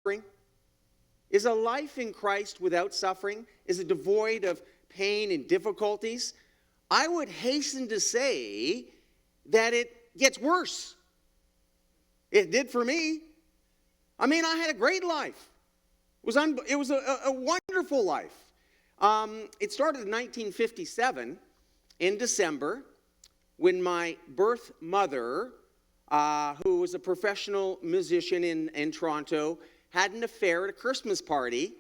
suffering? Is a life in Christ without suffering? Is it devoid of pain and difficulties? I would hasten to say that it gets worse. It did for me. I mean, I had a great life. It was a wonderful life. It started in 1957 in December when my birth mother, who was a professional musician in Toronto, had an affair at a Christmas party,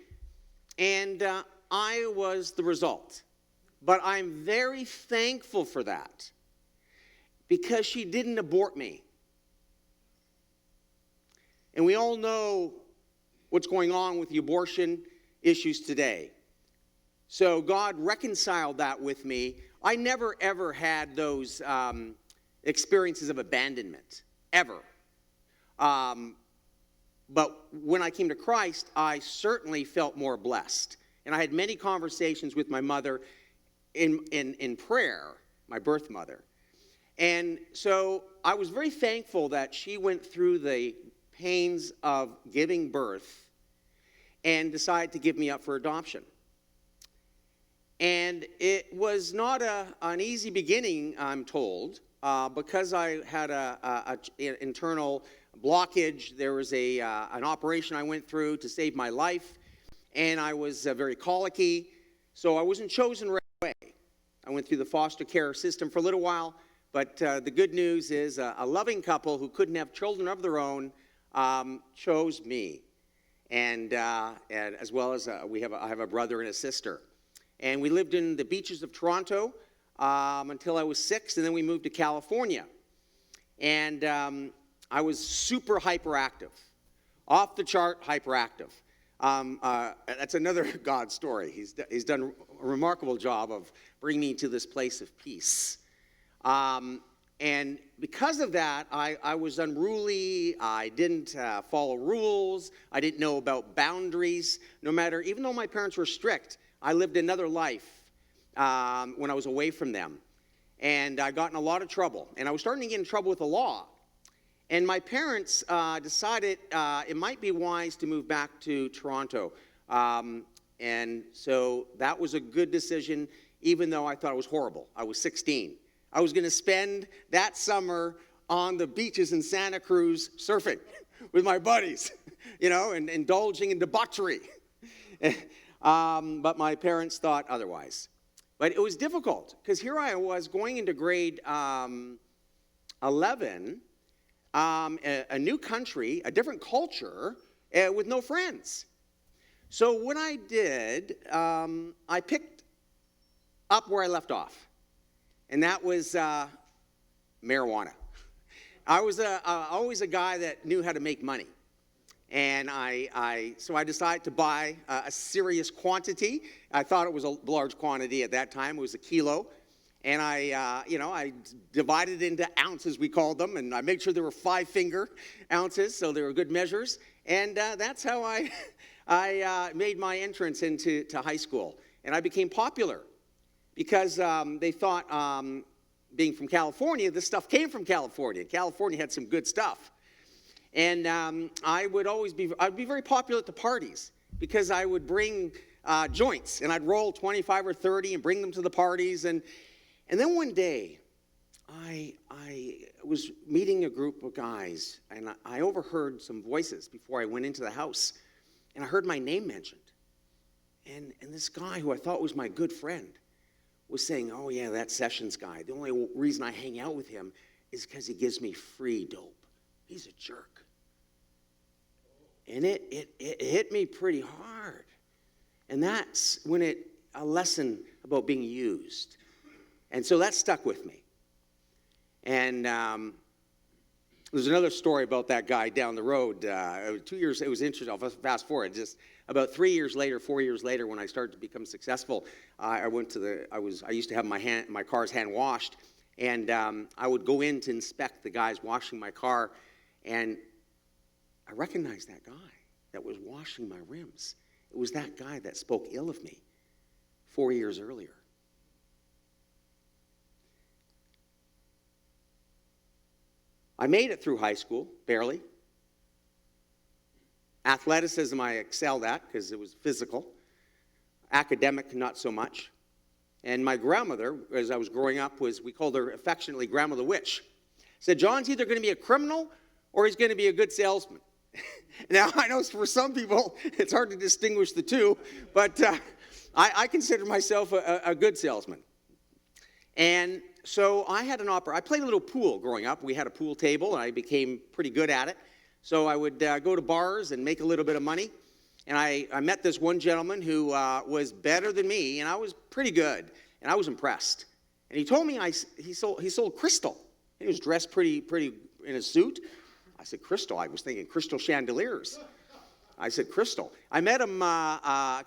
and I was the result. But I'm very thankful for that because she didn't abort me. And we all know what's going on with the abortion issues today. So God reconciled that with me. I never, ever had those experiences of abandonment, ever. But when I came to Christ, I certainly felt more blessed. And I had many conversations with my mother in prayer, my birth mother. And so I was very thankful that she went through the pains of giving birth and decided to give me up for adoption. And it was not an easy beginning, I'm told, because I had an internal blockage. There was an operation I went through to save my life, and I was very colicky, so I wasn't chosen right away. I went through the foster care system for a little while, but the good news is a loving couple who couldn't have children of their own chose me, and as well as I have a brother and a sister. And we lived in the beaches of Toronto until I was 6, and then we moved to California. And I was super hyperactive, off the chart hyperactive. That's another God story. He's done a remarkable job of bringing me to this place of peace. And because of that, I was unruly. I didn't follow rules. I didn't know about boundaries. Even though my parents were strict, I lived another life when I was away from them. And I got in a lot of trouble. And I was starting to get in trouble with the law. And my parents decided it might be wise to move back to Toronto. And so that was a good decision, even though I thought it was horrible. I was 16. I was going to spend that summer on the beaches in Santa Cruz surfing with my buddies, and indulging in debauchery. But my parents thought otherwise. But it was difficult because here I was going into grade 11, a new country, a different culture, with no friends. So what I did, I picked up where I left off, and that was marijuana. I was always a guy that knew how to make money. And so I decided to buy a serious quantity. I thought it was a large quantity at that time. It was a kilo. And I divided it into ounces, we called them. And I made sure there were 5-finger ounces, so they were good measures. And that's how I made my entrance into high school. And I became popular because they thought, being from California, this stuff came from California. California had some good stuff. And I'd be very popular at the parties because I would bring joints, and I'd roll 25 or 30 and bring them to the parties. And then one day, I was meeting a group of guys, and I overheard some voices before I went into the house, and I heard my name mentioned. And this guy, who I thought was my good friend, was saying, "Oh yeah, that Sessions guy. The only reason I hang out with him is because he gives me free dope. He's a jerk." And it hit me pretty hard. And that's when a lesson about being used. And so that stuck with me. And there's another story about that guy down the road. 2 years, it was interesting. I'll fast forward. Just about 4 years later, when I started to become successful, I used to have my car's hand washed. And I would go in to inspect the guys washing my car. And I recognized that guy that was washing my rims. It was that guy that spoke ill of me 4 years earlier. I made it through high school, barely. Athleticism I excelled at because it was physical. Academic, not so much. And my grandmother, as I was growing up, we called her affectionately Grandma the Witch. Said, John's either going to be a criminal or he's going to be a good salesman. Now, I know for some people it's hard to distinguish the two, but I consider myself a good salesman. And so I had I played a little pool growing up. We had a pool table, and I became pretty good at it. So I would go to bars and make a little bit of money. And I met this one gentleman who was better than me, and I was pretty good, and I was impressed. And he told me he sold crystal. He was dressed pretty in a suit. I said, crystal? I was thinking crystal chandeliers. I said, crystal. I met him a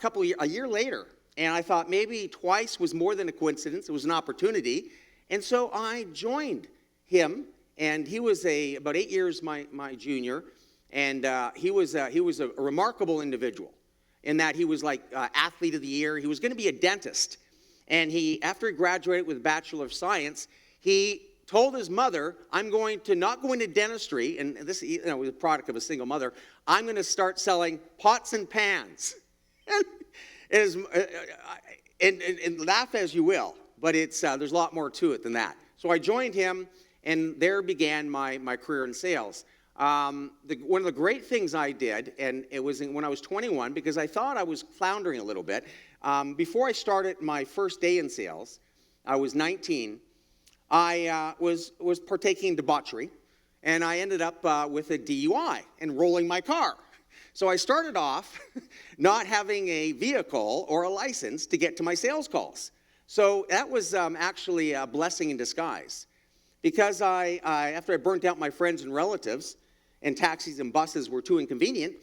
year later, and I thought maybe twice was more than a coincidence. It was an opportunity. And so I joined him, and he was about 8 years my junior, and he was a remarkable individual in that he was like athlete of the year. He was going to be a dentist. And after he graduated with a Bachelor of Science, he told his mother, I'm going to not go into dentistry, and this was a product of a single mother, I'm going to start selling pots and pans. and laugh as you will, but there's a lot more to it than that. So I joined him, and there began my career in sales. One of the great things I did, and it was when I was 21, because I thought I was floundering a little bit. Before I started my first day in sales, I was 19, I was partaking in debauchery, and I ended up with a DUI and rolling my car. So I started off not having a vehicle or a license to get to my sales calls. So that was actually a blessing in disguise, because after I burnt out my friends and relatives, and taxis and buses were too inconvenient,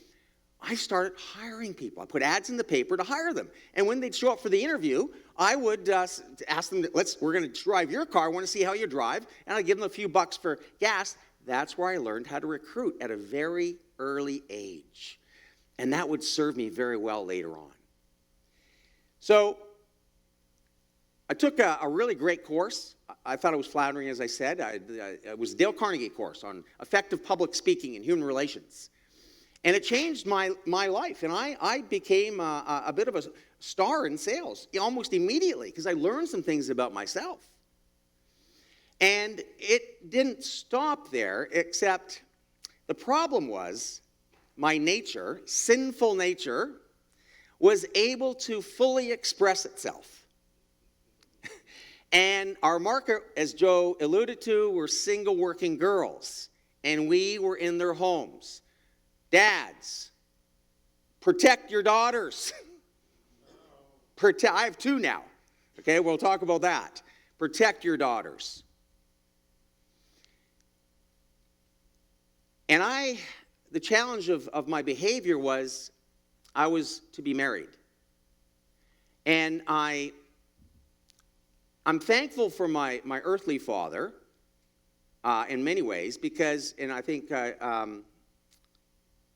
I started hiring people. I put ads in the paper to hire them. And when they'd show up for the interview, I would ask them, we're going to drive your car. I want to see how you drive. And I'd give them a few bucks for gas. That's where I learned how to recruit at a very early age. And that would serve me very well later on. So I took a really great course. I thought I was floundering, as I said. It was a Dale Carnegie course on effective public speaking and human relations. And it changed my life, and I became a bit of a star in sales almost immediately because I learned some things about myself. And it didn't stop there, except the problem was my nature, sinful nature, was able to fully express itself. And our market, as Joe alluded to, were single working girls, and we were in their homes. Dads, protect your daughters. I have two now. Okay, we'll talk about that. Protect your daughters. And the challenge of my behavior was I was to be married. And I'm thankful for my earthly father in many ways because, and I think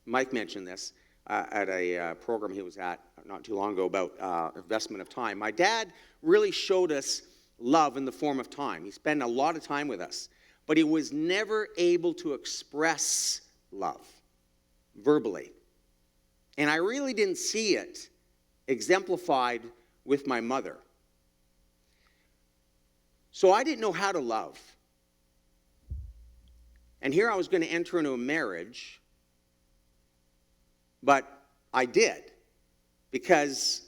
Mike mentioned this at a program he was at not too long ago about investment of time. My dad really showed us love in the form of time. He spent a lot of time with us, but he was never able to express love verbally. And I really didn't see it exemplified with my mother. So I didn't know how to love. And here I was going to enter into a marriage, but I did because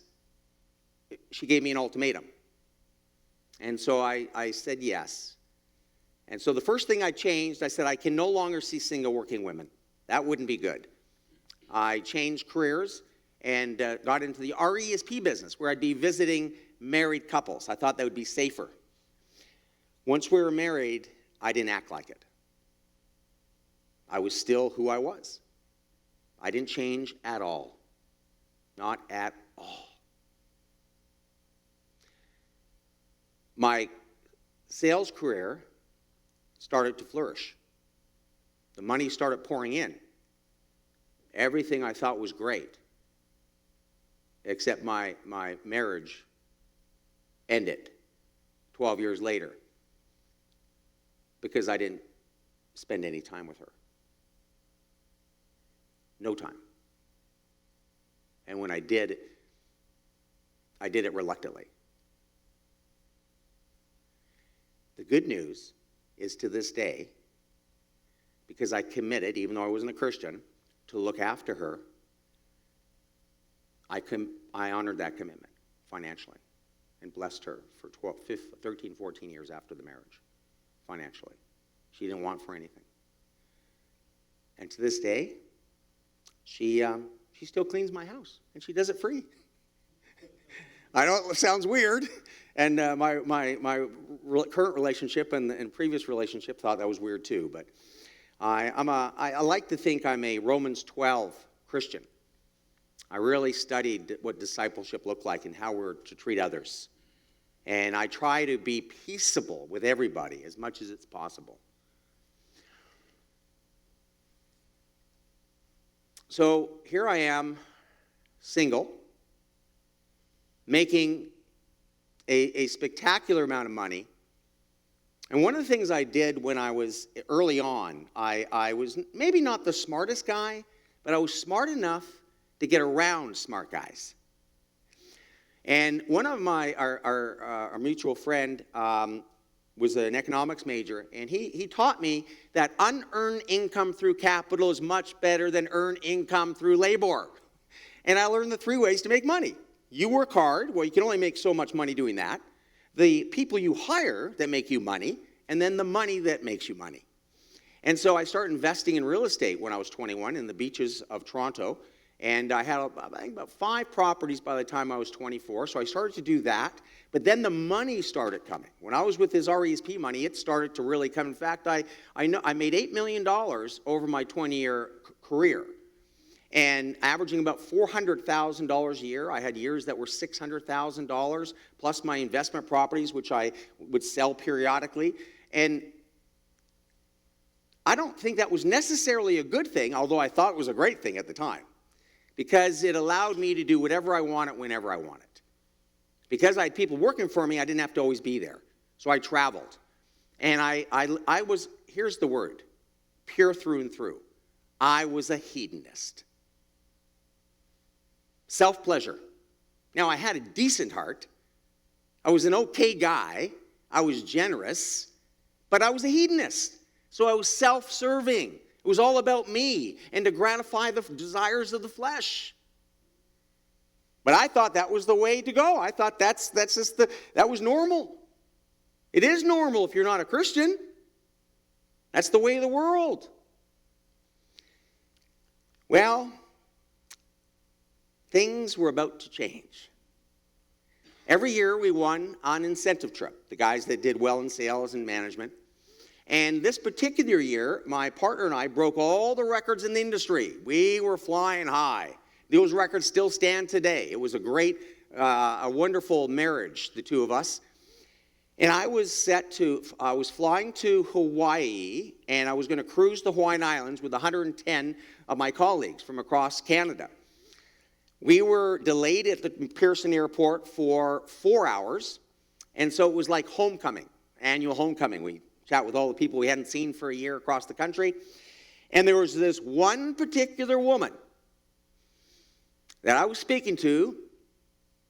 she gave me an ultimatum. And so I said yes. And so the first thing I changed, I said I can no longer see single working women. That wouldn't be good. I changed careers and got into the RESP business where I'd be visiting married couples. I thought that would be safer. Once we were married, I didn't act like it. I was still who I was. I didn't change at all. Not at all. My sales career started to flourish. The money started pouring in. Everything I thought was great, except my marriage ended 12 years later because I didn't spend any time with her. No time. And when I did it reluctantly. The good news is to this day, because I committed, even though I wasn't a Christian, to look after her, I honored that commitment financially and blessed her for 13, 14 years after the marriage, financially. She didn't want for anything. And to this day, she still cleans my house, and she does it free. I know it sounds weird, and my current relationship and previous relationship thought that was weird too, but I like to think I'm a Romans 12 Christian. I really studied what discipleship looked like and how we're to treat others. And I try to be peaceable with everybody as much as it's possible. So here I am, single, making a spectacular amount of money. And one of the things I did when I was early on, I was maybe not the smartest guy, but I was smart enough to get around smart guys. And one of our mutual friend was an economics major, and he taught me that unearned income through capital is much better than earned income through labor. And I learned the 3 ways to make money. You work hard. Well, you can only make so much money doing that. The people you hire that make you money, and then the money that makes you money. And so I started investing in real estate when I was 21 in the beaches of Toronto. And I had, I think, about 5 properties by the time I was 24. So I started to do that. But then the money started coming. When I was with his RESP money, it started to really come. In fact, I made $8 million over my 20-year career. And averaging about $400,000 a year. I had years that were $600,000, plus my investment properties, which I would sell periodically. And I don't think that was necessarily a good thing, although I thought it was a great thing at the time, because it allowed me to do whatever I wanted whenever I wanted. Because I had people working for me, I didn't have to always be there. So I traveled. And I was, here's the word, pure through and through. I was a hedonist. Self-pleasure. Now, I had a decent heart. I was an okay guy. I was generous. But I was a hedonist. So I was self-serving. It was all about me and to gratify the desires of the flesh. But I thought that was the way to go. I thought that was normal. It is normal if you're not a Christian. That's the way of the world. Well, things were about to change. Every year we won an incentive trip, the guys that did well in sales and management. And this particular year, my partner and I broke all the records in the industry. We were flying high. Those records still stand today. It was a great, a wonderful marriage, the two of us. And I was flying to Hawaii, and I was going to cruise the Hawaiian Islands with 110 of my colleagues from across Canada. We were delayed at the Pearson Airport for 4 hours, and so it was like homecoming, annual homecoming. We chat with all the people we hadn't seen for a year across the country. And there was this one particular woman that I was speaking to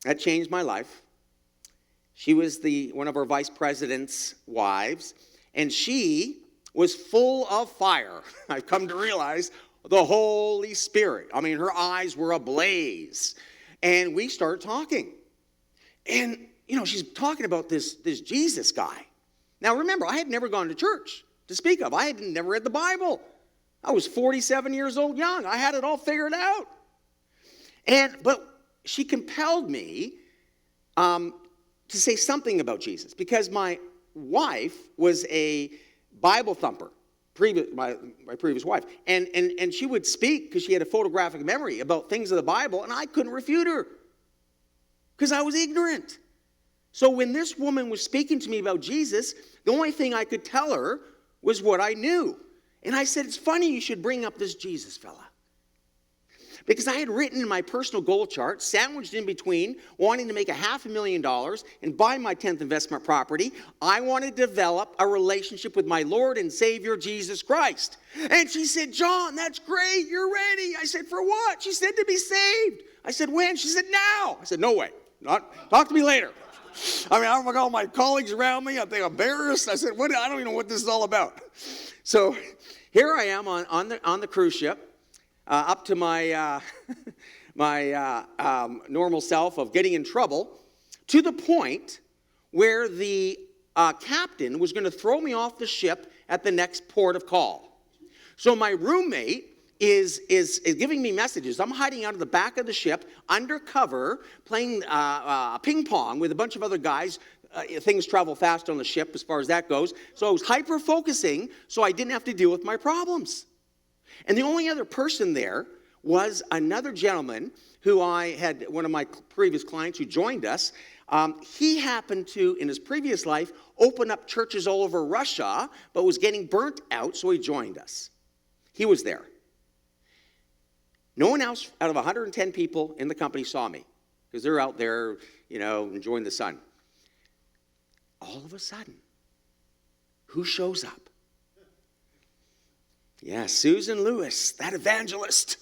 that changed my life. She was one of our vice president's wives, and she was full of fire. I've come to realize the Holy Spirit. I mean, her eyes were ablaze. And we started talking. And, she's talking about this Jesus guy. Now, remember, I had never gone to church to speak of. I had never read the Bible. I was 47 years old young. I had it all figured out. But she compelled me to say something about Jesus, because my wife was a Bible thumper, my previous wife. And she would speak, because she had a photographic memory, about things of the Bible, and I couldn't refute her because I was ignorant. So when this woman was speaking to me about Jesus, the only thing I could tell her was what I knew. And I said, it's funny you should bring up this Jesus fella. Because I had written in my personal goal chart, sandwiched in between wanting to make $500,000 and buy my 10th investment property, I wanted to develop a relationship with my Lord and Savior, Jesus Christ. And she said, John, that's great. You're ready. I said, for what? She said, to be saved. I said, when? She said, now. I said, no way. Talk to me later. I mean, I've got all my colleagues around me. I think I'm embarrassed. I said, what? I don't even know what this is all about. So here I am on the cruise ship. Up to my normal self of getting in trouble, to the point where the captain was going to throw me off the ship at the next port of call. So my roommate is giving me messages. I'm hiding out of the back of the ship, undercover, playing ping pong with a bunch of other guys. Things travel fast on the ship as far as that goes. So I was hyper-focusing so I didn't have to deal with my problems. And the only other person there was another gentleman who I had, one of my previous clients who joined us. He happened to, in his previous life, open up churches all over Russia, but was getting burnt out, so he joined us. He was there. No one else out of 110 people in the company saw me, because they're out there, enjoying the sun. All of a sudden, who shows up? Yeah, Susan Lewis, that evangelist,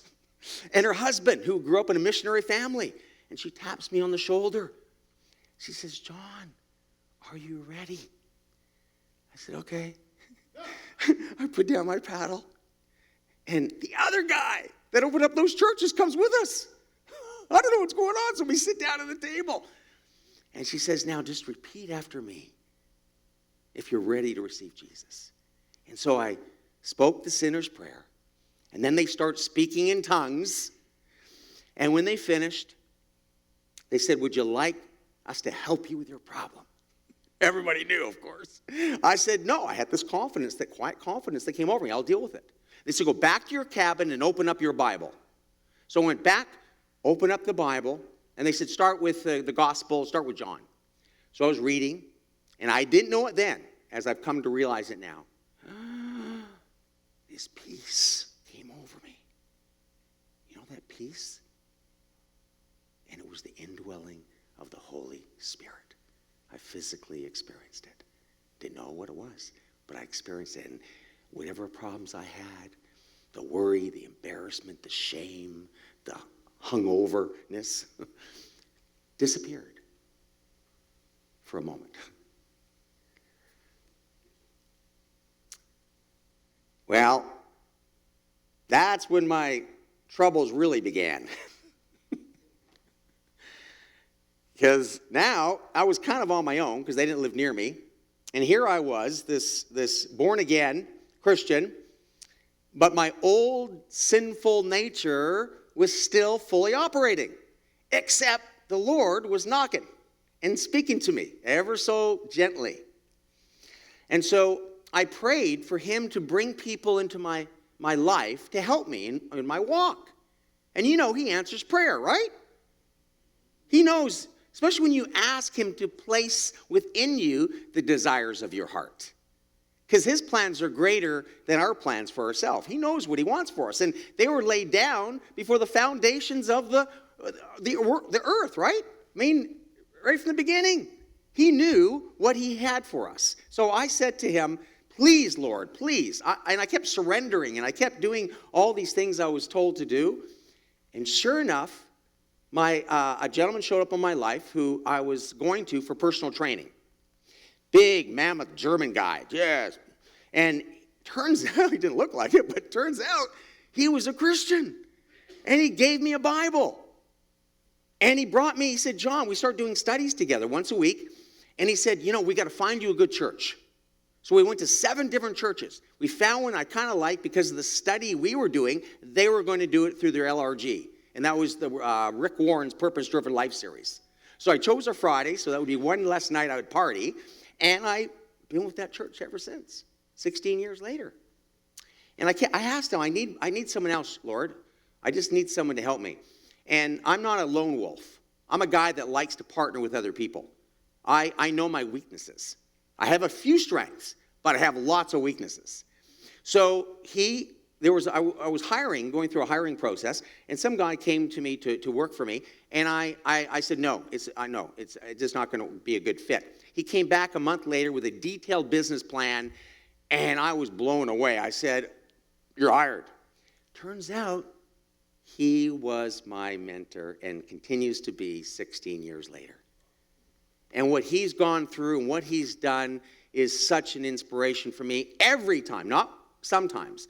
and her husband, who grew up in a missionary family. And she taps me on the shoulder. She says, John, are you ready? I said, okay. I put down my paddle. And the other guy that opened up those churches comes with us. I don't know what's going on, so we sit down at the table. And she says, now just repeat after me if you're ready to receive Jesus. And so I spoke the sinner's prayer, and then they start speaking in tongues. And when they finished, they said, would you like us to help you with your problem? Everybody knew, of course. I said, no. I had this confidence, that quiet confidence that came over me. I'll deal with it. They said, go back to your cabin and open up your Bible. So I went back, opened up the Bible, and they said, start with the gospel, start with John. So I was reading, and I didn't know it then, as I've come to realize it now. This peace came over me. You know that peace? And it was the indwelling of the Holy Spirit. I physically experienced it. Didn't know what it was, but I experienced it. And whatever problems I had, the worry, the embarrassment, the shame, the hungoverness, disappeared for a moment. Well, that's when my troubles really began. Because now I was kind of on my own because they didn't live near me. And here I was, this born-again Christian, but my old sinful nature was still fully operating, except the Lord was knocking and speaking to me ever so gently. And so I prayed for him to bring people into my life to help me in my walk. And he answers prayer, right? He knows, especially when you ask him to place within you the desires of your heart. Because his plans are greater than our plans for ourselves. He knows what he wants for us. And they were laid down before the foundations of the earth, right? I mean, right from the beginning. He knew what he had for us. So I said to him, please, Lord, please. And I kept surrendering, and I kept doing all these things I was told to do. And sure enough, a gentleman showed up in my life who I was going to for personal training. Big, mammoth German guy, yes. And turns out, he didn't look like it, but turns out he was a Christian. And he gave me a Bible. And he said, John, we start doing studies together once a week. And he said, we got to find you a good church. So we went to 7 different churches. We found one I kind of liked because of the study we were doing. They were going to do it through their LRG. And that was the Rick Warren's Purpose-Driven Life series. So I chose a Friday, so that would be one less night I would party. And I've been with that church ever since, 16 years later. And I asked him, I need someone else, Lord. I just need someone to help me. And I'm not a lone wolf. I'm a guy that likes to partner with other people. I know my weaknesses. I have a few strengths, but I have lots of weaknesses. So he I was going through a hiring process, and some guy came to me to work for me, and I said, no, it's just not going to be a good fit. He came back a month later with a detailed business plan, and I was blown away. I said, you're hired. Turns out he was my mentor and continues to be 16 years later. And what he's gone through and what he's done is such an inspiration for me every time, not sometimes,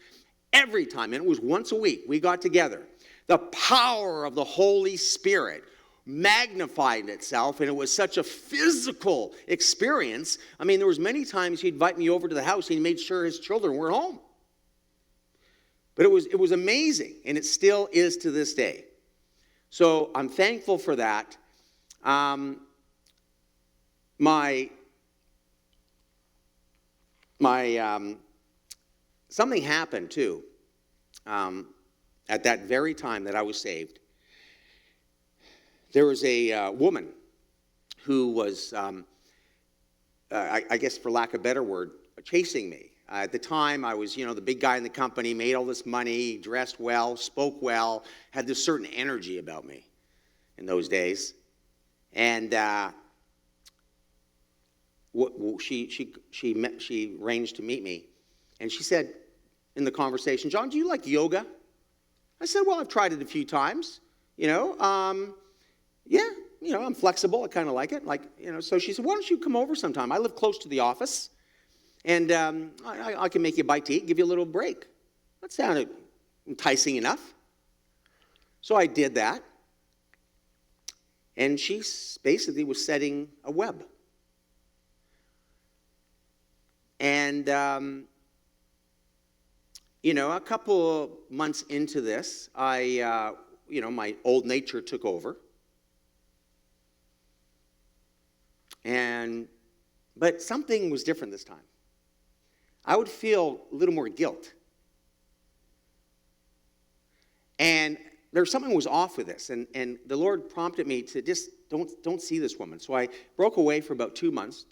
every time. And it was once a week we got together. The power of the Holy Spirit magnified itself, and it was such a physical experience. I mean, there was many times he'd invite me over to the house, and he made sure his children were home. But it was amazing, and it still is to this day. So I'm thankful for that. Something happened too at that very time that I was saved. There was a woman who was, I guess for lack of a better word, chasing me. At the time, I was, the big guy in the company, made all this money, dressed well, spoke well, had this certain energy about me in those days. And she arranged to meet me, and she said in the conversation, John, do you like yoga? I said, well, I've tried it a few times, yeah, I'm flexible, I kind of like it, so she said, why don't you come over sometime? I live close to the office, and I can make you a bite to eat, give you a little break. That sounded enticing enough. So I did that, and she basically was setting a web. And, a couple of months into this, my old nature took over. But something was different this time. I would feel a little more guilt. And there's something was off with this. And the Lord prompted me to just don't see this woman. So I broke away for about 2 months,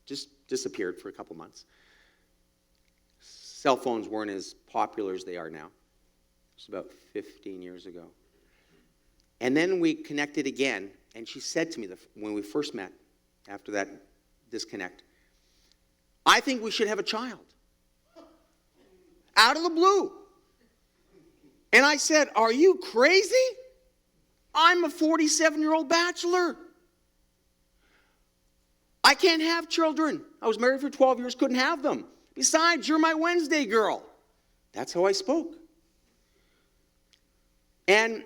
just disappeared for a couple months. Cell phones weren't as popular as they are now. It was about 15 years ago. And then we connected again, and she said to me when we first met, after that disconnect, I think we should have a child. Out of the blue. And I said, are you crazy? I'm a 47-year-old bachelor. I can't have children. I was married for 12 years, couldn't have them. Besides, you're my Wednesday girl. That's how I spoke. And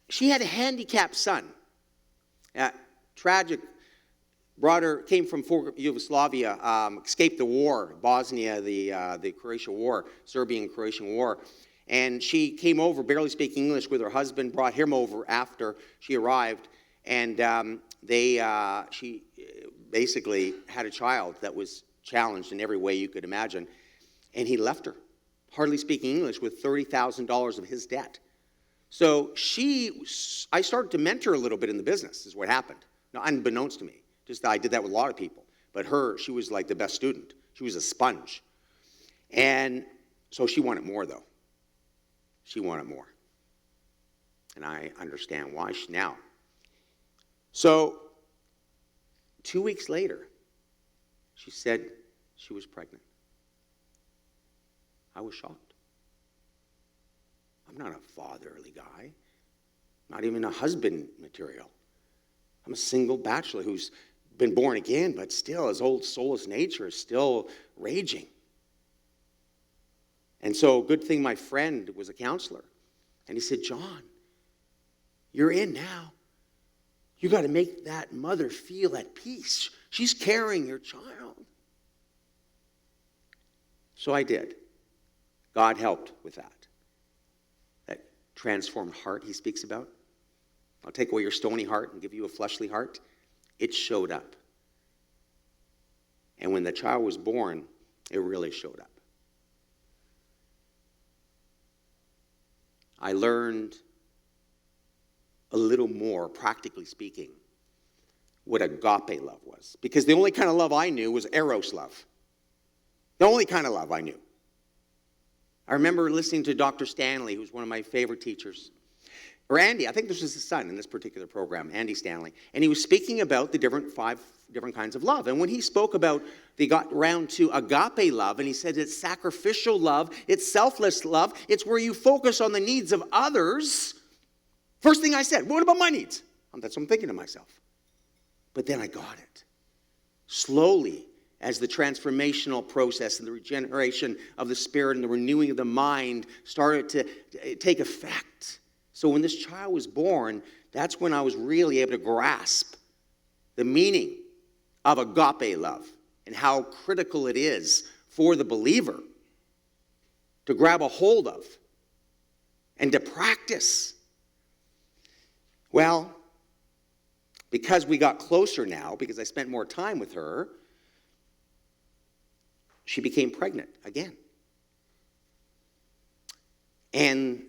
she had a handicapped son. Tragic. Came from Yugoslavia, escaped the war, Bosnia, the Croatia War, Serbian-Croatian War. And she came over, barely speaking English, with her husband, brought him over after she arrived. And she basically had a child that was challenged in every way you could imagine. And he left her, hardly speaking English, with $30,000 of his debt. So I started to mentor a little bit in the business, is what happened. Now, unbeknownst to me. Just I did that with a lot of people. But she was like the best student. She was a sponge. And so she wanted more, though. She wanted more. And I understand why now. So 2 weeks later, she said she was pregnant. I was shocked. I'm not a fatherly guy. Not even a husband material. I'm a single bachelor who's been born again, but still his old soulless nature is still raging. And so, good thing my friend was a counselor. And he said, John, you're in now. You got to make that mother feel at peace. She's carrying your child. So I did. God helped with that. That transformed heart he speaks about. I'll take away your stony heart and give you a fleshly heart. It showed up. And when the child was born, it really showed up. I learned a little more, practically speaking, what agape love was. Because the only kind of love I knew was eros love. The only kind of love I knew. I remember listening to Dr. Stanley, who's one of my favorite teachers. Or Andy, I think this was his son in this particular program, Andy Stanley. And he was speaking about the five different kinds of love. And when he spoke about, they got around to agape love, and he said it's sacrificial love, it's selfless love, it's where you focus on the needs of others. First thing I said, what about my needs? That's what I'm thinking to myself. But then I got it. Slowly, as the transformational process and the regeneration of the spirit and the renewing of the mind started to take effect. So when this child was born, that's when I was really able to grasp the meaning of agape love and how critical it is for the believer to grab a hold of and to practice. Well, because we got closer now, because I spent more time with her, she became pregnant again. And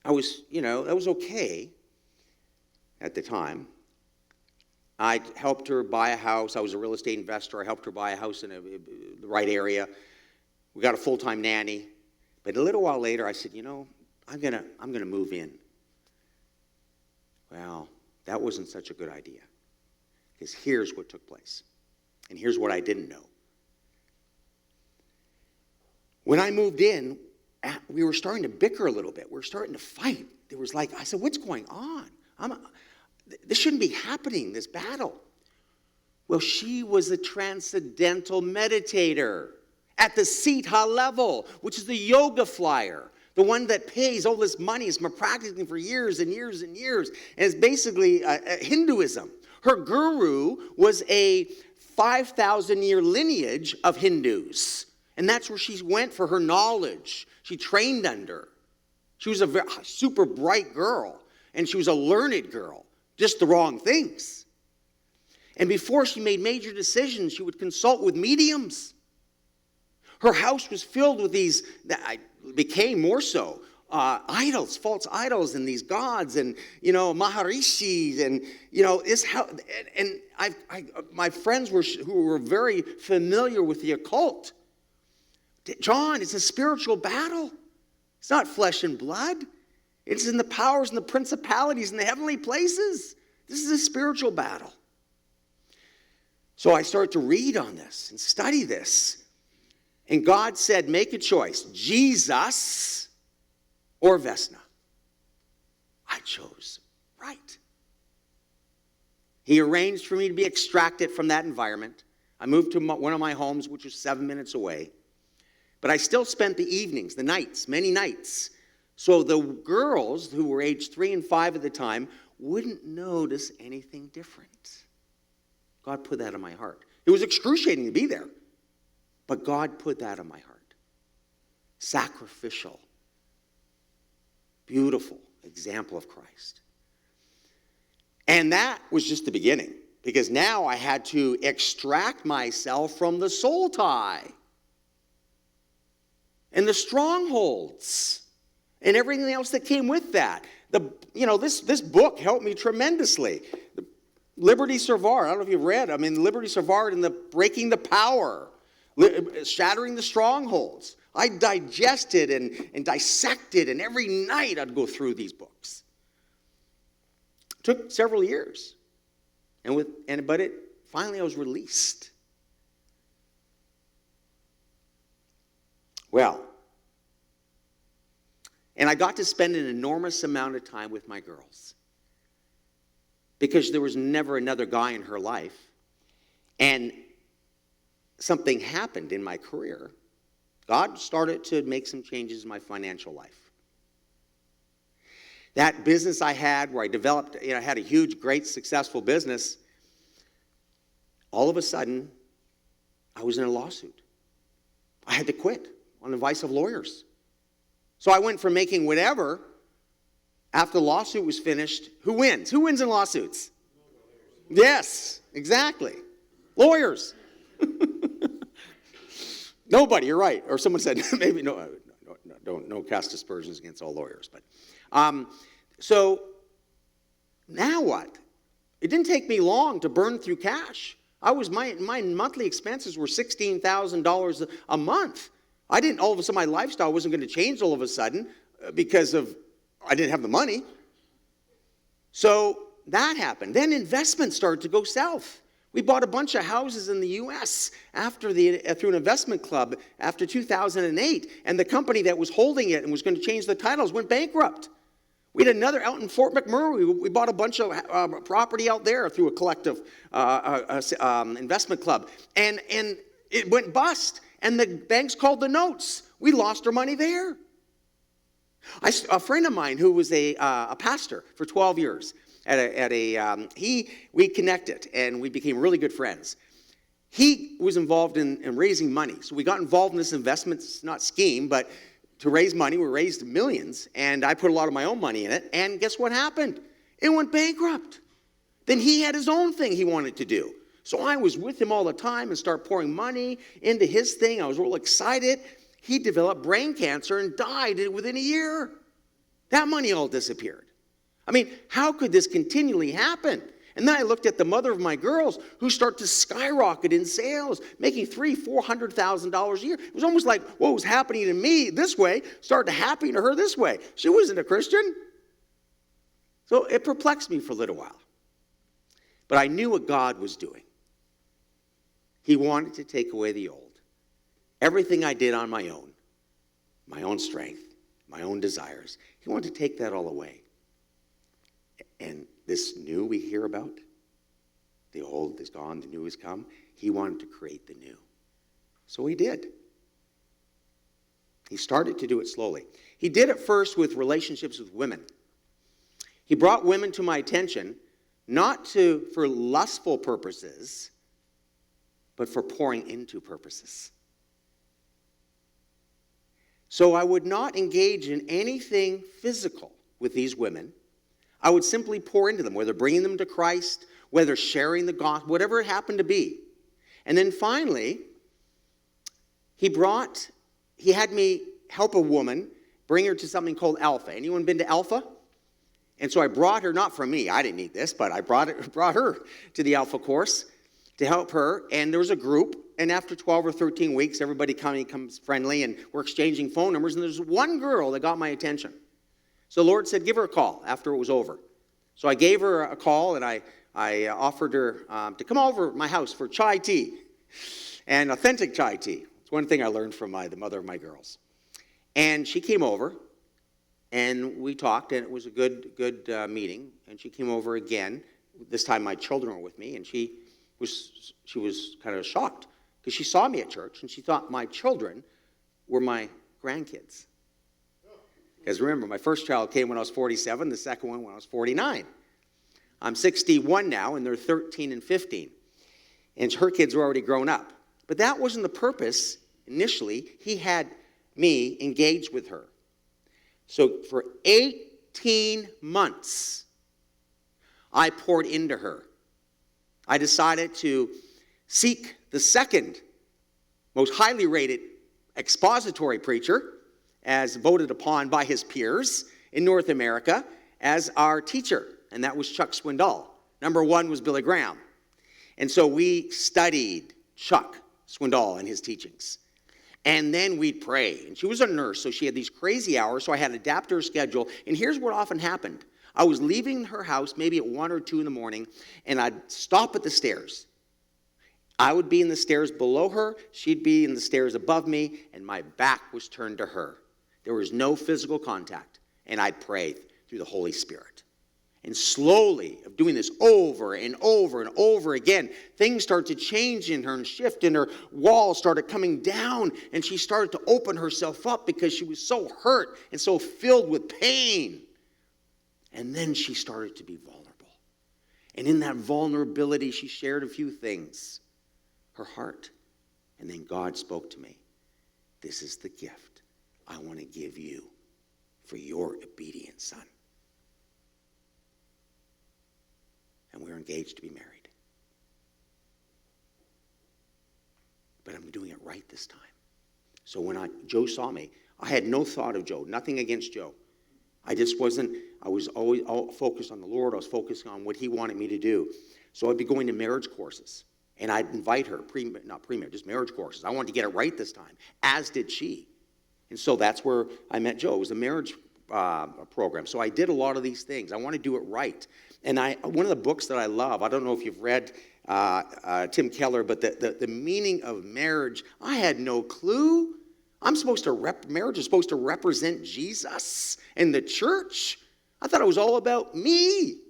I was, that was okay at the time. I helped her buy a house. I was a real estate investor. I helped her buy a house in the right area. We got a full-time nanny. But a little while later, I said, I'm gonna move in. Well, that wasn't such a good idea. Because here's what took place. And here's what I didn't know. When I moved in, we were starting to bicker a little bit. We were starting to fight. There was I said, what's going on? This shouldn't be happening, this battle. Well, she was a transcendental meditator at the Siddha level, which is the yoga flyer, the one that pays all this money. Has been practicing for years and years and years. And it's basically Hinduism. Her guru was a 5,000-year lineage of Hindus. And that's where she went for her knowledge. She trained under. She was a very, super bright girl. And she was a learned girl. Just the wrong things. And before she made major decisions, she would consult with mediums. Her house was filled with these, became more so, idols, false idols, and these gods, and, maharishis, and, this house, and my friends who were very familiar with the occult. John, it's a spiritual battle. It's not flesh and blood. It's in the powers and the principalities in the heavenly places. This is a spiritual battle. So I started to read on this and study this. And God said, make a choice, Jesus or Vesna. I chose right. He arranged for me to be extracted from that environment. I moved to one of my homes, which was 7 minutes away. But I still spent the evenings, the nights, many nights. So the girls, who were age 3 and 5 at the time, wouldn't notice anything different. God put that in my heart. It was excruciating to be there. But God put that in my heart. Sacrificial, beautiful example of Christ. And that was just the beginning. Because now I had to extract myself from the soul tie. And the strongholds. And everything else that came with that. This book helped me tremendously. Liberty Servard, I don't know if you've read, Liberty Servard and the Breaking the Power, Shattering the Strongholds. I digested and dissected, and every night I'd go through these books. It took several years. But finally I was released. Well, and I got to spend an enormous amount of time with my girls. Because there was never another guy in her life. And something happened in my career. God started to make some changes in my financial life. That business I had where I developed, I had a huge, great, successful business. All of a sudden, I was in a lawsuit. I had to quit on the advice of lawyers. So I went from making whatever. After the lawsuit was finished, who wins? Who wins in lawsuits? Yes, exactly. Lawyers. Nobody, you're right. Or someone said, maybe don't cast aspersions against all lawyers. But so now what? It didn't take me long to burn through cash. My monthly expenses were $16,000 a month. I didn't, all of a sudden, my lifestyle wasn't going to change all of a sudden because I didn't have the money. So that happened. Then investments started to go south. We bought a bunch of houses in the U.S. through an investment club after 2008, and the company that was holding it and was going to change the titles went bankrupt. We had another out in Fort McMurray. We bought a bunch of property out there through a collective investment club, and it went bust, and the banks called the notes. We lost our money there. A friend of mine who was a pastor for 12 years, we connected, and we became really good friends. He was involved in raising money. So we got involved in this investment, not scheme, but to raise money. We raised millions, and I put a lot of my own money in it. And guess what happened? It went bankrupt. Then he had his own thing he wanted to do. So I was with him all the time and started pouring money into his thing. I was real excited. He developed brain cancer and died within a year. That money all disappeared. I mean, how could this continually happen? And then I looked at the mother of my girls who start to skyrocket in sales, making $300,000-$400,000 a year. It was almost like what was happening to me this way started happening to her this way. She wasn't a Christian. So it perplexed me for a little while. But I knew what God was doing. He wanted to take away the old. Everything I did on my own strength, my own desires, he wanted to take that all away. And this new we hear about, the old is gone, the new has come. He wanted to create the new. So he did. He started to do it slowly. He did it first with relationships with women. He brought women to my attention, not for lustful purposes, but for pouring into purposes. So I would not engage in anything physical with these women. I would simply pour into them, whether bringing them to Christ, whether sharing the gospel, whatever it happened to be. And then finally, he had me help a woman, bring her to something called Alpha. Anyone been to Alpha? And so I brought her, not from me, I didn't need this, but I brought her to the Alpha course to help her. And there was a group, and after 12 or 13 weeks, everybody comes friendly, and we're exchanging phone numbers, and there's one girl that got my attention. So the Lord said, give her a call after it was over. So I gave her a call, and I offered her to come over to my house for chai tea, and authentic chai tea. It's one thing I learned from the mother of my girls. And she came over, and we talked, and it was a good meeting. And she came over again. This time my children were with me, and she was kind of shocked because she saw me at church, and she thought my children were my grandkids. Because remember, my first child came when I was 47, the second one when I was 49. I'm 61 now, and they're 13 and 15. And her kids were already grown up. But that wasn't the purpose initially. He had me engage with her. So for 18 months, I poured into her. I decided to seek the second most highly rated expository preacher, as voted upon by his peers in North America, as our teacher, and that was Chuck Swindoll. Number one was Billy Graham. And so we studied Chuck Swindoll and his teachings. And then we'd pray. And she was a nurse, so she had these crazy hours, so I had to adapt her schedule. And here's what often happened. I was leaving her house maybe at 1 or 2 in the morning, and I'd stop at the stairs. I would be in the stairs below her, she'd be in the stairs above me, and my back was turned to her. There was no physical contact, and I'd pray through the Holy Spirit. And slowly, of doing this over and over and over again, things started to change in her and shift, and her walls started coming down, and she started to open herself up because she was so hurt and so filled with pain. And then she started to be vulnerable. And in that vulnerability, she shared a few things. Her heart. And then God spoke to me. This is the gift I want to give you for your obedient son. And we're engaged to be married. But I'm doing it right this time. So when Joe saw me, I had no thought of Joe, nothing against Joe. I was always all focused on the Lord. I was focused on what he wanted me to do. So I'd be going to marriage courses. And I'd invite her, just marriage courses. I wanted to get it right this time, as did she. And so that's where I met Joe. It was a marriage program. So I did a lot of these things. I want to do it right. And one of the books that I love, I don't know if you've read Tim Keller, but the meaning of marriage, I had no clue. Marriage is supposed to represent Jesus and the church. I thought it was all about me.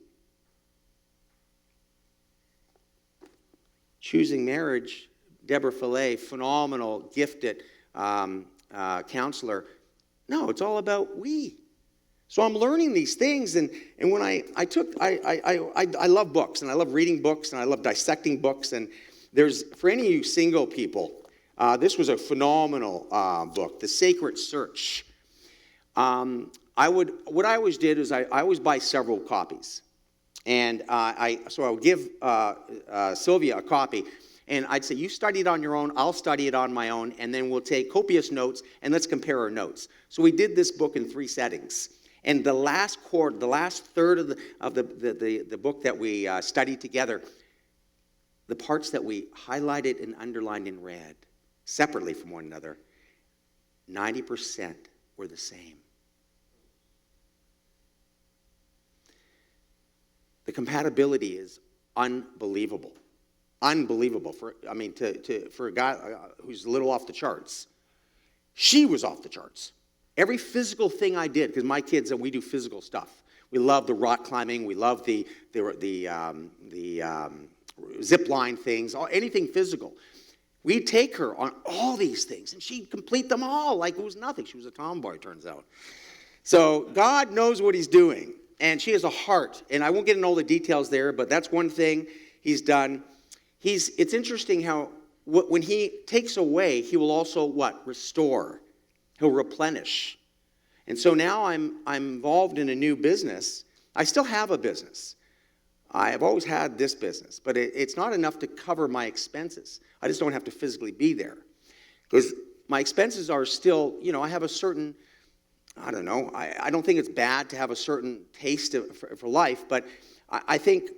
Choosing Marriage, Deborah Fillet, phenomenal, gifted counselor. No, it's all about we. So I'm learning these things, and when I love books, and I love reading books, and I love dissecting books, and for any of you single people, this was a phenomenal book, The Sacred Search. What I always did is I always buy several copies, and I would give Sylvia a copy, and I'd say, you study it on your own, I'll study it on my own, and then we'll take copious notes, and let's compare our notes. So we did this book in 3 settings. And the last third of the book that we studied together, the parts that we highlighted and underlined in red, separately from one another, 90% were the same. The compatibility is unbelievable. Unbelievable for a guy who's a little off the charts. She was off the charts. Every physical thing I did, because my kids, we do physical stuff. We love the rock climbing. We love the zip line things, anything physical. We'd take her on all these things, and she'd complete them all like it was nothing. She was a tomboy, turns out. So God knows what he's doing, and she has a heart. And I won't get into all the details there, but that's one thing he's done. It's interesting how when he takes away, he will also what? Restore. He'll replenish. And so now I'm involved in a new business. I still have a business. I have always had this business, but it's not enough to cover my expenses. I just don't have to physically be there. Because my expenses are still, I have a certain, I don't know, I don't think it's bad to have a certain taste for life, but I think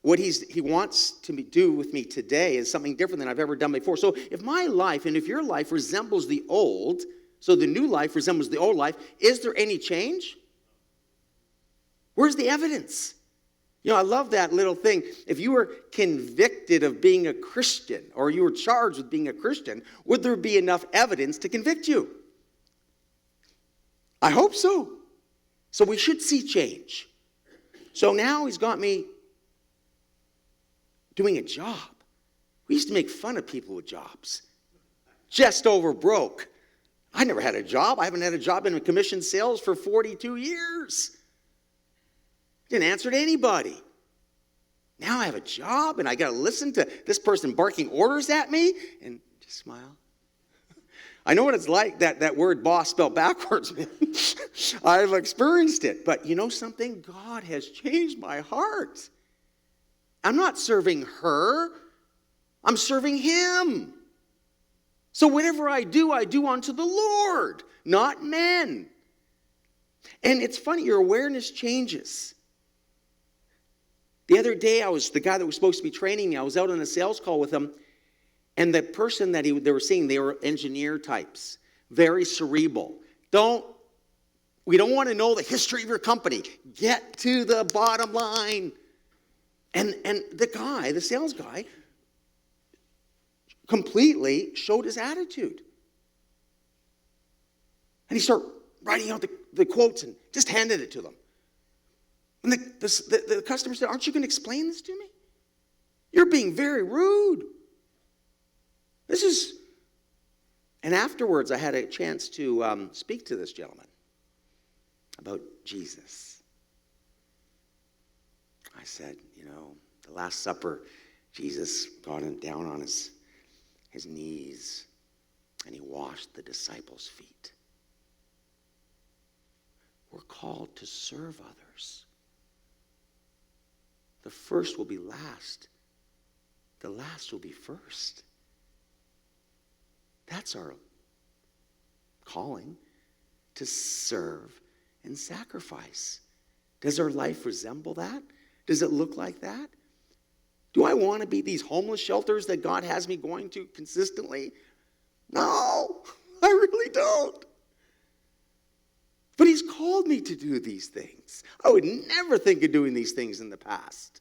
what he wants to do with me today is something different than I've ever done before. So if my life and if your life resembles the old, so the new life resembles the old life, is there any change? Where's the evidence? I love that little thing. If you were convicted of being a Christian, or you were charged with being a Christian, would there be enough evidence to convict you? I hope so. So we should see change. So now he's got me doing a job. We used to make fun of people with jobs. Just over broke. I never had a job. I haven't had a job in commission sales for 42 years. Didn't answer to anybody. Now I have a job, and I got to listen to this person barking orders at me and just smile. I know what it's like, that word boss spelled backwards. I've experienced it. But you know something? God has changed my heart. I'm not serving her. I'm serving him. So whatever I do unto the Lord, not men. And it's funny, your awareness changes. The other day, the guy that was supposed to be training me, I was out on a sales call with him, and the person that they were seeing, they were engineer types, very cerebral. We don't want to know the history of your company. Get to the bottom line. And the sales guy, completely showed his attitude. And he started writing out the quotes and just handed it to them. And the customer said, "Aren't you going to explain this to me? You're being very rude." And afterwards I had a chance to speak to this gentleman about Jesus. I said, the Last Supper, Jesus got down on his knees, and he washed the disciples' feet. We're called to serve others. The first will be last. The last will be first. That's our calling, to serve and sacrifice. Does our life resemble that? Does it look like that? Do I want to be these homeless shelters that God has me going to consistently? No, I really don't. But he's called me to do these things. I would never think of doing these things in the past.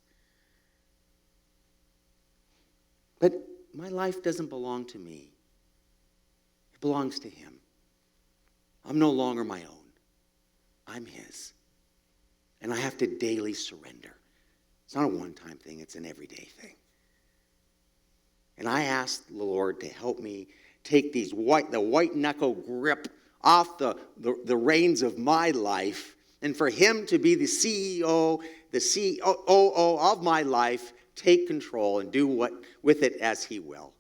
But my life doesn't belong to me. It belongs to him. I'm no longer my own. I'm his. And I have to daily surrender. It's not a one-time thing. It's an everyday thing. And I asked the Lord to help me take the white knuckle grip off the reins of my life, and for him to be the CEO, the COO of my life, take control and do what with it as he will.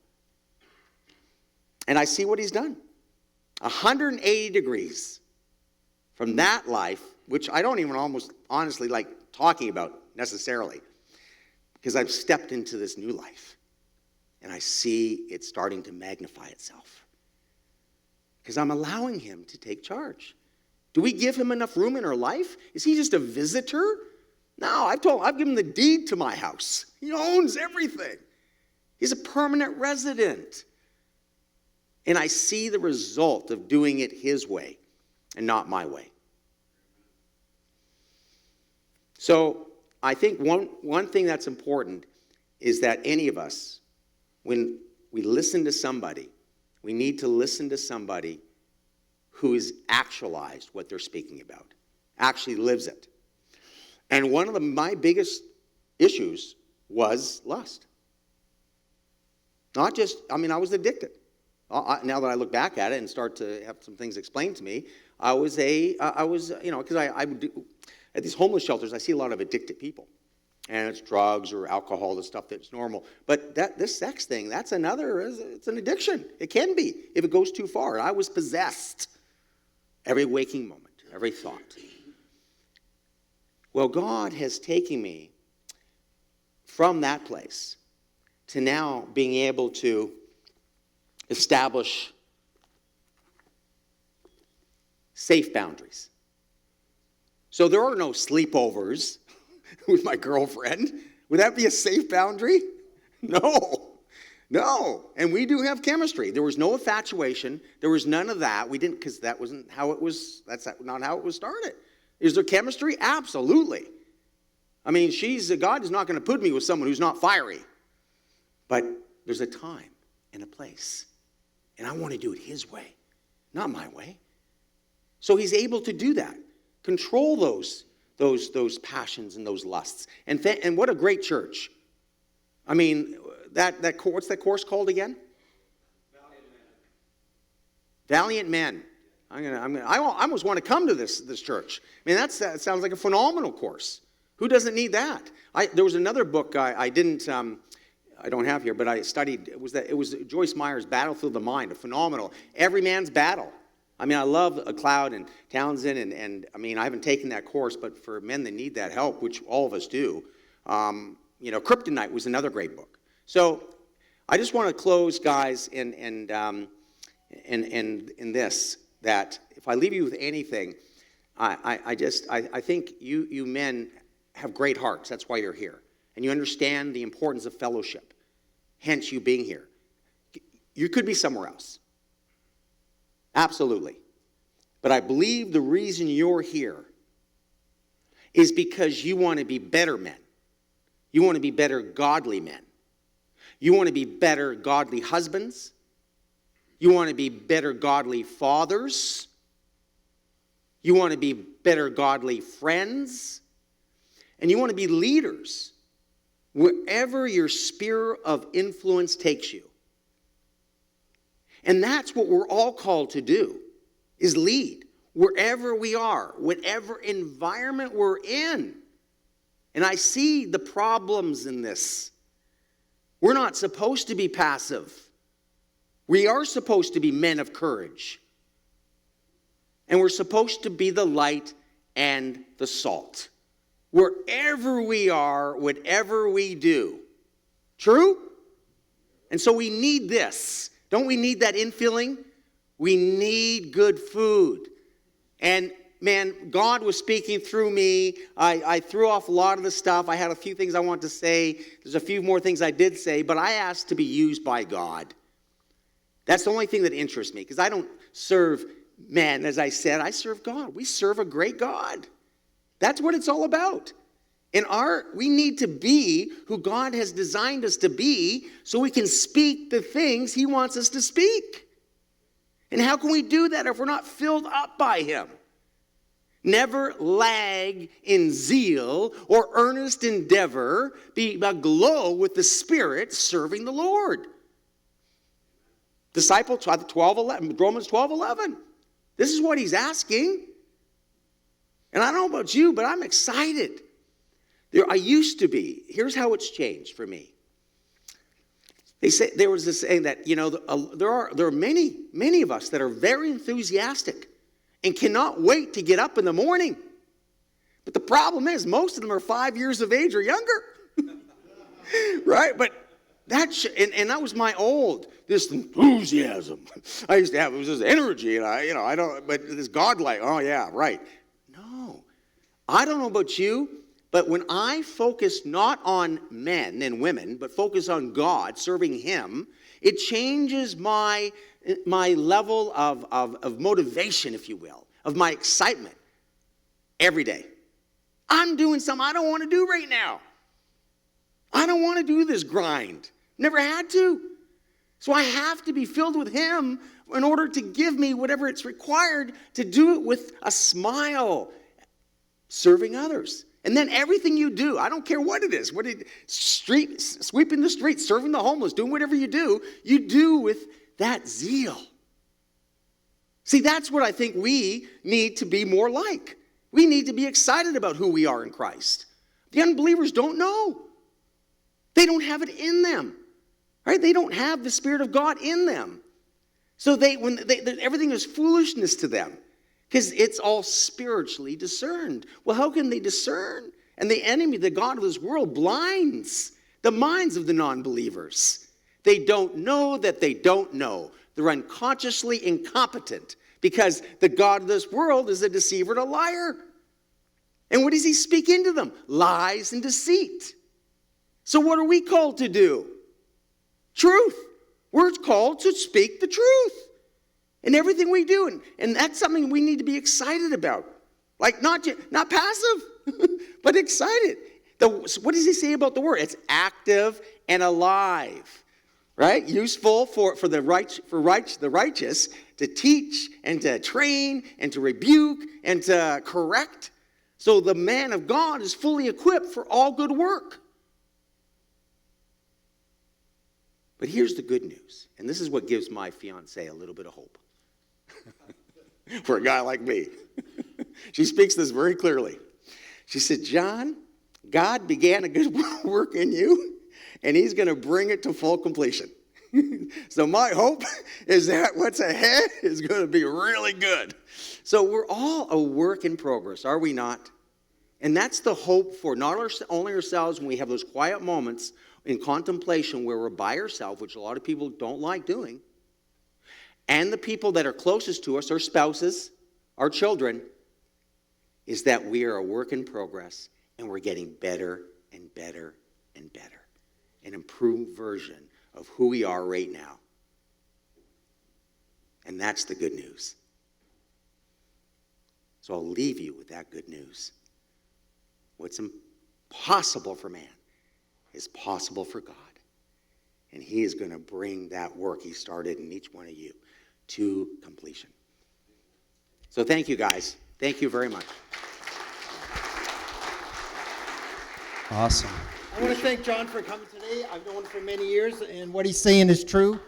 And I see what he's done. 180 degrees from that life, which I don't even almost honestly like talking about necessarily, because I've stepped into this new life. And I see it starting to magnify itself. Because I'm allowing him to take charge. Do we give him enough room in our life? Is he just a visitor? No, I've given him the deed to my house. He owns everything. He's a permanent resident. And I see the result of doing it his way and not my way. So I think one thing that's important is that any of us, when we listen to somebody, we need to listen to somebody who has actualized what they're speaking about, actually lives it. And one of my biggest issues was lust. Not just, I was addicted. Now that I look back at it and start to have some things explained to me, because I would do, at these homeless shelters, I see a lot of addicted people. And it's drugs or alcohol, the stuff that's normal. But this sex thing, it's an addiction. It can be if it goes too far. I was possessed every waking moment, every thought. Well, God has taken me from that place to now being able to establish safe boundaries. So there are no sleepovers with my girlfriend. Would that be a safe boundary? No. And we do have chemistry. There was no infatuation. There was none of that. We didn't, because that wasn't how it was. That's not how it was started. Is there chemistry? Absolutely. God is not going to put me with someone who's not fiery. But there's a time and a place. And I want to do it his way, not my way. So he's able to do that. Control those passions and those lusts. And what a great church. What's that course called again? Valiant Men. I almost want to come to this church. That sounds like a phenomenal course. Who doesn't need that? There was another book I don't have here, but I studied. It was Joyce Meyer's Battlefield of the Mind, a phenomenal Every Man's Battle. I love Cloud and Townsend, and I haven't taken that course, but for men that need that help, which all of us do, Kryptonite was another great book. So I just want to close, guys, in this, that if I leave you with anything, I think you men have great hearts. That's why you're here. And you understand the importance of fellowship, hence you being here. You could be somewhere else. Absolutely. But I believe the reason you're here is because you want to be better men. You want to be better godly men. You want to be better godly husbands. You want to be better godly fathers. You want to be better godly friends. And you want to be leaders wherever your sphere of influence takes you. And that's what we're all called to do, is lead wherever we are, whatever environment we're in. And I see the problems in this. We're not supposed to be passive. We are supposed to be men of courage. And we're supposed to be the light and the salt. Wherever we are, whatever we do. True? And so we need this. Don't we need that infilling? We need good food. And man, God was speaking through me. I threw off a lot of the stuff. I had a few things I wanted to say. There's a few more things I did say, but I asked to be used by God. That's the only thing that interests me, because I don't serve man, as I said. I serve God. We serve a great God. That's what it's all about. We need to be who God has designed us to be so we can speak the things he wants us to speak. And how can we do that if we're not filled up by him? Never lag in zeal or earnest endeavor. Be aglow with the Spirit, serving the Lord. Disciple 12:11, Romans 12:11. This is what he's asking. And I don't know about you, but I'm excited. I used to be. Here's how it's changed for me. They say there was this saying that, there are many of us that are very enthusiastic and cannot wait to get up in the morning. But the problem is most of them are 5 years of age or younger. Right? But and that was my this enthusiasm. I used to have, it was this energy, and but this godlike, oh yeah, right. No. I don't know about you, but when I focus not on men and women, but focus on God, serving him, it changes my level of motivation, if you will, of my excitement every day. I'm doing something I don't want to do right now. I don't want to do this grind. Never had to. So I have to be filled with him in order to give me whatever it's required to do it with a smile, serving others. And then everything you do, I don't care what it is, sweeping the streets, serving the homeless, doing whatever you do with that zeal. See, that's what I think we need to be more like. We need to be excited about who we are in Christ. The unbelievers don't know. They don't have it in them. Right? They don't have the Spirit of God in them. So everything is foolishness to them. Because it's all spiritually discerned. Well, how can they discern? And the enemy, the god of this world, blinds the minds of the non-believers. They don't know that they don't know. They're unconsciously incompetent because the god of this world is a deceiver and a liar. And what does he speak into them? Lies and deceit. So what are we called to do? Truth. We're called to speak the truth. In everything we do. And that's something we need to be excited about. Like not passive, but excited. What does he say about the word? It's active and alive. Right? Useful for the righteous to teach and to train and to rebuke and to correct. So the man of God is fully equipped for all good work. But here's the good news. And this is what gives my fiance a little bit of hope. For a guy like me. She speaks this very clearly. She said, John, God began a good work in you, and he's going to bring it to full completion. So my hope is that what's ahead is going to be really good. So we're all a work in progress, are we not? And that's the hope for not only ourselves when we have those quiet moments in contemplation where we're by ourselves, which a lot of people don't like doing, and the people that are closest to us, our spouses, our children, is that we are a work in progress and we're getting better and better and better. An improved version of who we are right now. And that's the good news. So I'll leave you with that good news. What's impossible for man is possible for God. And he is going to bring that work he started in each one of you to completion. So thank you, guys. Thank you very much. Awesome. I want to thank John for coming today. I've known him for many years, and what he's saying is true.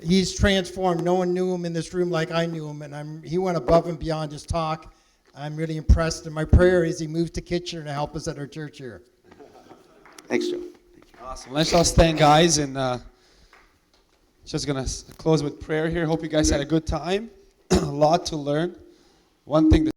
He's transformed. No one knew him in this room like I knew him, and he went above and beyond his talk. I'm really impressed, and my prayer is he moves to Kitchener to help us at our church here. Thanks, Joe. Awesome. Let's all stand, guys, and just going to close with prayer here. Hope you guys had a good time. A lot to learn. One thing